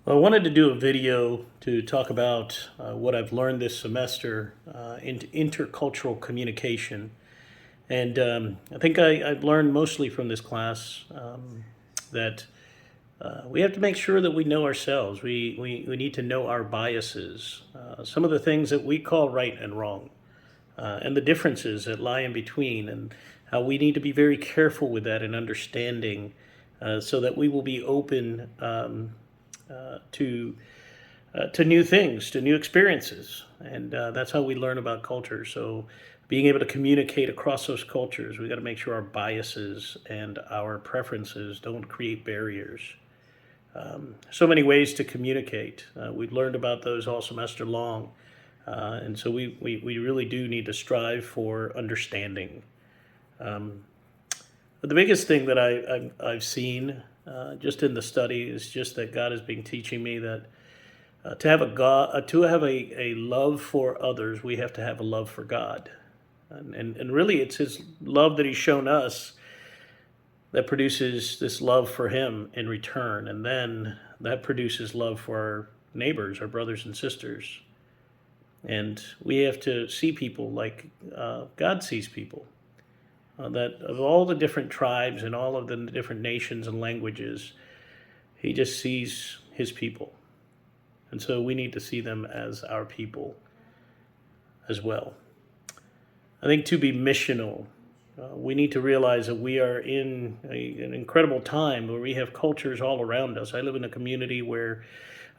Well, I wanted to do a video to talk about what I've learned this semester in intercultural communication. And I think I've learned mostly from this class that we have to make sure that we know ourselves. We need to know our biases, some of the things that we call right and wrong, and the differences that lie in between, and how we need to be very careful with that and understanding so that we will be open to to new things, to new experiences, and that's how we learn about culture. So, being able to communicate across those cultures, we got to make sure our biases and our preferences don't create barriers. So many ways to communicate. We've learned about those all semester long, and so we really do need to strive for understanding. Um, but the biggest thing that I've seen just in the study is just that God has been teaching me that to have a to have a love for others, we have to have a love for God, and really it's His love that He's shown us that produces this love for Him in return, and then that produces love for our neighbors, our brothers and sisters, and we have to see people like God sees people. That of all the different tribes and all of the different nations and languages, He just sees His people. And so we need to see them as our people as well. I think to be missional, we need to realize that we are in an incredible time where we have cultures all around us. I live in a community where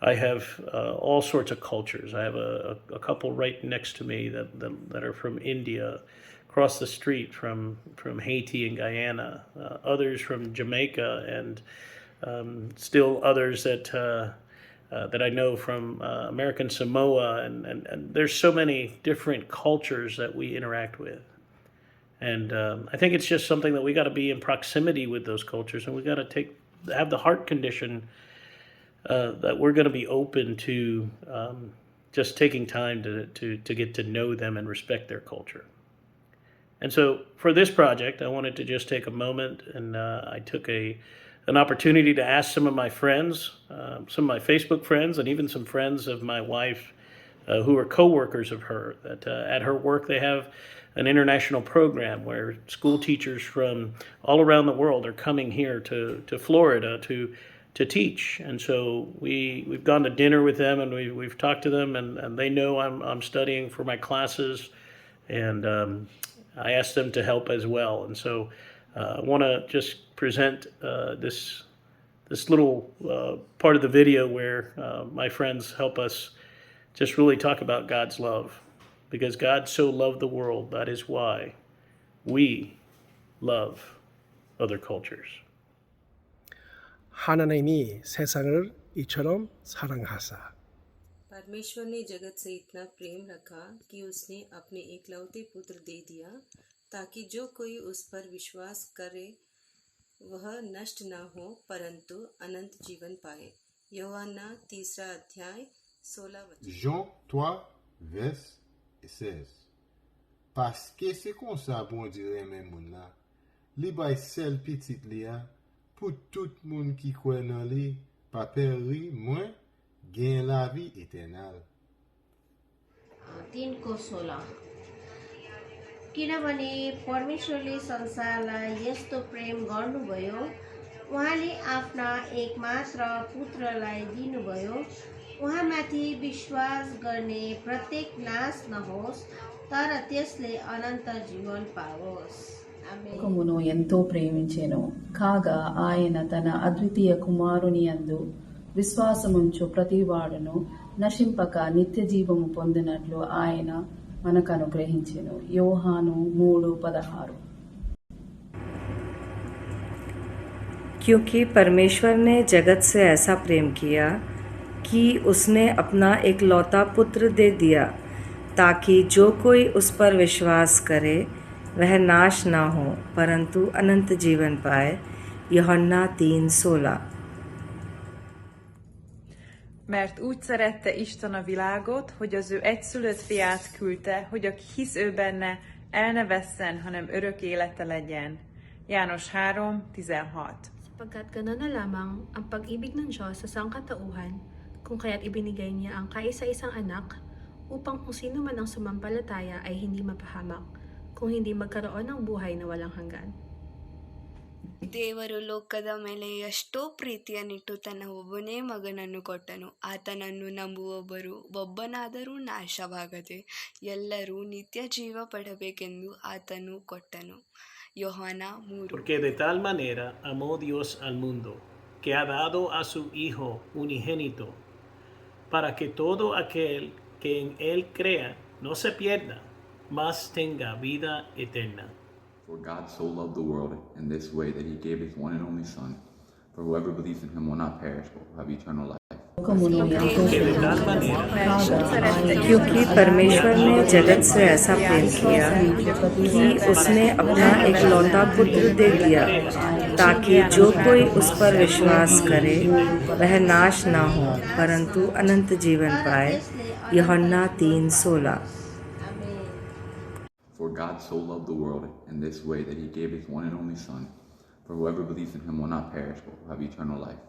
I have all sorts of cultures. I have a couple right next to me that are from India, across the street from Haiti and Guyana, others from Jamaica, and still others that I know from American Samoa, and there's so many different cultures that we interact with. And I think it's just something that we got to be in proximity with those cultures, and we got to have the heart condition that we're going to be open to just taking time to get to know them and respect their culture. And so for this project, I wanted to just take a moment, and I took an opportunity to ask some of my friends, some of my Facebook friends, and even some friends of my wife who are co-workers of her, that at her work they have an international program where school teachers from all around the world are coming here to Florida to teach. And so we've gone to dinner with them, and we've talked to them, and they know I'm studying for my classes, and I asked them to help as well. And so I want to just present this little part of the video where my friends help us just really talk about God's love. Because God so loved the world, that is why we love other cultures. 하나님이 세상을 이처럼 사랑하사 परमेश्वर ने जगत से इतना प्रेम रखा कि उसने अपने एकलौते पुत्र दे दिया ताकि जो कोई उस पर विश्वास करे वह नष्ट न हो परंतु अनंत जीवन पाए। यूहन्ना 3 अध्याय 16 वचन। Jean 3, verset 16. Parce que c'est comme ça, bon Dieu, aime moun la. Li bay sel petit li a, pour tout moun qui croit nan li, pa peri moins, gain la vie éternelle. 3:16 किनभने परमेश्वरले संसारलाई यस्तो प्रेम गर्नुभयो उहाँले आफ्ना एकमात्र पुत्रलाई दिनुभयो उहाँमाथि विश्वास गर्ने प्रत्येक नाश नहोस् तर त्यसले अनन्त जीवन पाओस्। లోకమును ఎంతో ప్రేమించెను కాగా ఆయన తన అద్వితీయ కుమారుని యందు విశ్వాసముంచు ప్రతివాడును నశింపక నిత్య జీవము పొందినట్లు ఆయన మనకు అనుగ్రహించెను। యోహాను 3:16। क्योंकि परमेश्वर ने जगत से ऐसा प्रेम किया कि उसने अपना एकलौता पुत्र दे दिया ताकि जो कोई उस पर विश्वास करे वह नाश ना हो परंतु अनंत जीवन पाए। यूहन्ना 3:16। Mert úgy szerette Isten a világot, hogy az ő egyszülött fiát küldte, hogy aki hisz ő benne, el ne vesszen, hanem örök élete legyen. János 3:16. sapagkat gano'n na lamang ang pag-ibig ng Diyos sa sangkatauhan, kung kaya't ibinigay niya ang kaisa-isang anak, upang kung sino man ang sumampalataya ay hindi mapahamak, kung hindi magkaroon ng buhay na walang hanggan. ದೇವರು ಲೋಕದ ಮೇಲೆ ಎಷ್ಟೋ ಪ್ರೀತಿಯನ್ನಿಟ್ಟು ತನ್ನ ಒಬ್ಬನೇ ಮಗನನ್ನು ಕೊಟ್ಟನು. ಆತನನ್ನು ನಂಬುವೊಬ್ಬರು ಒಬ್ಬನಾದರೂ ನಾಶವಾಗದೆ ಎಲ್ಲರೂ ನಿತ್ಯ ಜೀವ ಪಡಬೇಕೆಂದು ಆತನು ಕೊಟ್ಟನು. ಯೋಹಾನ 3. Porque de tal manera amó Dios al mundo, que ha dado a su Hijo unigénito, para que todo aquel que en Él crea no se pierda, mas tenga vida eterna. For God so loved the world in this way that he gave his one and only Son, for whoever believes in him will not perish but will have eternal life. లోకమును ఎంతో क्योंकि परमेश्वर ने जगत से ऐसा प्रेम किया कि उसने अपना एक लौता पुत्र दे दिया, ताकि जो कोई उस पर विश्वास करे वह नाश ना हो परंतु अनंत जीवन पाए। यूहन्ना 3:16। For God so loved the world in this way that he gave his one and only Son, for whoever believes in him will not perish but will have eternal life.